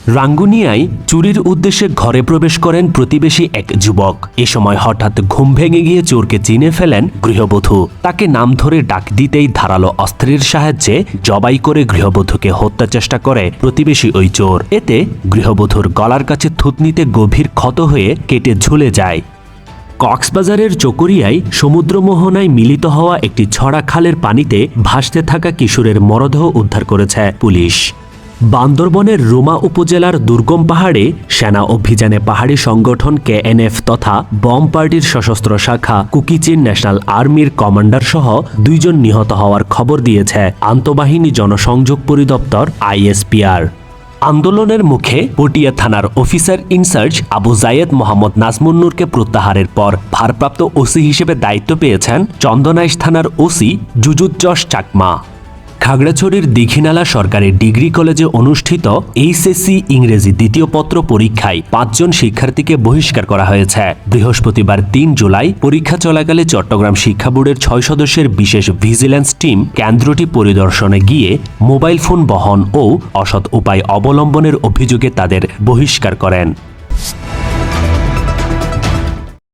রাঙ্গুনিয়ায় চুরির উদ্দেশ্যে ঘরে প্রবেশ করেন প্রতিবেশী এক যুবক। এ সময় হঠাৎ ঘুম ভেঙে গিয়ে চোরকে চিনে ফেলেন গৃহবধূ। তাকে নাম ধরে ডাক দিতেই ধারালো অস্ত্রের সাহায্যে জবাই করে গৃহবধূকে হত্যা চেষ্টা করে প্রতিবেশী ওই চোর। এতে গৃহবধূর গলার কাছে থুতনিতে গভীর ক্ষত হয়ে কেটে ঝুলে যায়। কক্সবাজারের চকরিয়ায় সমুদ্রমোহনায় মিলিত হওয়া একটি ছড়া খালের পানিতে ভাসতে থাকা কিশোরের মরদেহ উদ্ধার করেছে পুলিশ। বান্দরবনের রুমা উপজেলার দুর্গম পাহাড়ে সেনা অভিযানে পাহাড়ি সংগঠন কেএনএফ তথা বম পার্টির সশস্ত্র শাখা কুকিচিন ন্যাশনাল আর্মির কমান্ডার সহ 2 জন নিহত হওয়ার খবর দিয়েছে আন্তঃবাহিনী জনসংযোগ পরিদপ্তর আইএসপিআর। আন্দোলনের মুখে পটিয়া থানার অফিসার ইনচার্জ আবু জায়েদ মোহাম্মদ নাজমুন্নুরকে প্রত্যাহারের পর ভারপ্রাপ্ত ওসি হিসেবে দায়িত্ব পেয়েছেন চন্দনাইশ থানার ওসি জুজুজ্জস চাকমা। খাগড়াছড়ির দীঘিনালা সরকারি ডিগ্রি কলেজে অনুষ্ঠিত এইচএসসি ইংরেজি দ্বিতীয় পত্র পরীক্ষায় 5 জন শিক্ষার্থীকে বহিষ্কার করা হয়েছে। বৃহস্পতিবার 3 জুলাই পরীক্ষা চলাকালে চট্টগ্রাম শিক্ষা বোর্ডের 6 সদস্যের বিশেষ ভিজিল্যান্স টিম কেন্দ্রটি পরিদর্শনে গিয়ে মোবাইল ফোন বহন ও অসৎ উপায় অবলম্বনের অভিযোগে তাদের বহিষ্কার করেন।